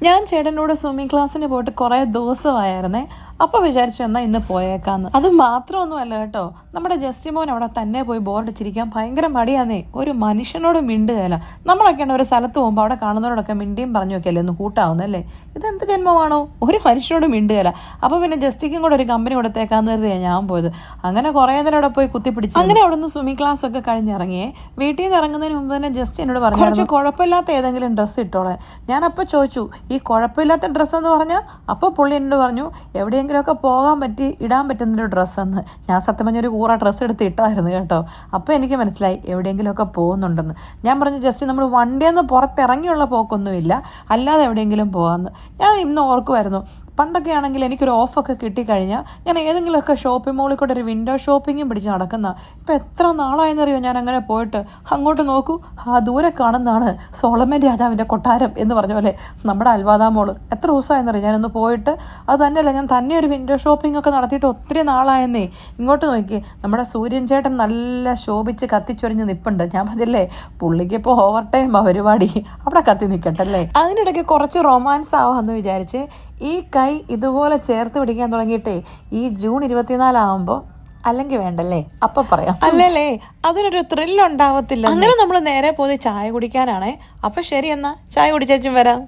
ഞാൻ ചേട്ടനോട് സ്വിമ്മിങ് ക്ലാസ്സിന് പോയിട്ട് കുറേ ദിവസമായിരുന്നേ. അപ്പോൾ വിചാരിച്ചു എന്നാൽ ഇന്ന് പോയേക്കാന്ന്. അത് മാത്രമൊന്നുമല്ല കേട്ടോ, നമ്മുടെ ജസ്റ്റിമോൻ അവിടെ തന്നെ പോയി ബോറടിച്ചിരിക്കാൻ ഭയങ്കര മടിയാന്നേ. ഒരു മനുഷ്യനോട് മിണ്ടുകയല്ല. നമ്മളൊക്കെയാണ് ഒരു സ്ഥലത്ത് പോകുമ്പോൾ അവിടെ കാണുന്നവരോടൊക്കെ മിണ്ടിയും പറഞ്ഞു നോക്കിയല്ലേ ഒന്ന് കൂട്ടാവുന്നല്ലേ. ഇതെന്ത് ജന്മമാണോ, ഒരു മനുഷ്യനോട് മിണ്ടുകയല്ല. അപ്പോൾ പിന്നെ ജസ്റ്റിക്കും കൂടെ ഒരു കമ്പനി കൊടുത്തേക്കാന്ന് കരുതിയാണ് ഞാൻ പോയത്. അങ്ങനെ കുറേ നേരം അവിടെ പോയി കുത്തിപ്പിടിച്ചു. അങ്ങനെ അവിടെ നിന്ന് സ്വിമ്മിങ് ക്ലാസ് ഒക്കെ കഴിഞ്ഞിറങ്ങിയേ. വീട്ടിൽ നിന്ന് ഇറങ്ങുന്നതിന് മുമ്പ് തന്നെ ജസ്റ്റ് എന്നോട് പറഞ്ഞു കുറച്ച് കുഴപ്പമില്ലാത്ത ഏതെങ്കിലും ഡ്രസ്സ് ഇട്ടോളെ. ഞാനപ്പോൾ ചോദിച്ചു ഈ കുഴപ്പമില്ലാത്ത ഡ്രസ്സെന്ന് പറഞ്ഞാൽ? അപ്പോൾ പുള്ളി എന്നോട് പറഞ്ഞു എവിടെയെങ്കിലുമൊക്കെ പോകാൻ പറ്റി ഇടാൻ പറ്റുന്നൊരു ഡ്രസ്സെന്ന്. ഞാൻ സത്യം പറഞ്ഞൊരു കൂറ ഡ്രസ്സ് എടുത്ത് ഇട്ടായിരുന്നു കേട്ടോ. അപ്പോൾ എനിക്ക് മനസ്സിലായി എവിടെയെങ്കിലുമൊക്കെ പോകുന്നുണ്ടെന്ന്. ഞാൻ പറഞ്ഞു ജസ്റ്റ് നമ്മൾ വണ്ടിയിൽ നിന്ന് പുറത്തിറങ്ങിയുള്ള പോക്കൊന്നുമില്ല, അല്ലാതെ എവിടെയെങ്കിലും പോകാമെന്ന്. ഞാൻ ഇന്ന് ഓർക്കുമായിരുന്നു, പണ്ടൊക്കെ ആണെങ്കിൽ എനിക്കൊരു ഓഫൊക്കെ കിട്ടിക്കഴിഞ്ഞാൽ ഞാൻ ഏതെങ്കിലുമൊക്കെ ഷോപ്പിംഗ് മോളിൽ കൂടെ ഒരു വിൻഡോ ഷോപ്പിങ്ങും പിടിച്ച് നടക്കുന്ന. ഇപ്പം എത്ര നാളായെന്നറിയോ ഞാൻ അങ്ങനെ പോയിട്ട്. അങ്ങോട്ട് നോക്കൂ, ആ ദൂരെ കാണുന്നതാണ് സോളമൻ രാജാവിൻ്റെ കൊട്ടാരം എന്ന് പറഞ്ഞ പോലെ നമ്മുടെ അൽവാദ മോള്. എത്ര ദിവസമായെന്നറിയോ ഞാനൊന്ന് പോയിട്ട്. അത് തന്നെയല്ല, ഞാൻ തന്നെ ഒരു വിൻഡോ ഷോപ്പിംഗ് ഒക്കെ നടത്തിയിട്ട് ഒത്തിരി നാളായെന്നേ. ഇങ്ങോട്ട് നോക്കി, നമ്മുടെ സൂര്യൻ ചേട്ടൻ നല്ല ശോഭിച്ച് കത്തിച്ചൊരിഞ്ഞ് നിൽപ്പുണ്ട്. ഞാൻ പറഞ്ഞില്ലേ പുള്ളിക്ക് ഇപ്പോൾ ഓവർ ടൈം പരിപാടി, അവിടെ കത്തി നിൽക്കട്ടല്ലേ. അതിനിടയ്ക്ക് കുറച്ച് റൊമാൻസ് ആവാമെന്ന് വിചാരിച്ച് ഈ കൈ ഇതുപോലെ ചേർത്ത് പിടിക്കാൻ തുടങ്ങിയിട്ടേ ഈ ജൂൺ 24 അല്ലെങ്കിൽ വേണ്ടല്ലേ, അപ്പം പറയാം. അല്ലല്ലേ, അതിനൊരു ത്രില്ലുണ്ടാവത്തില്ല. അങ്ങനെ നമ്മൾ നേരെ പോയി ചായ കുടിക്കാനാണേ. അപ്പം ശരി, എന്നാൽ ചായ കുടിച്ചേച്ചും വരാം.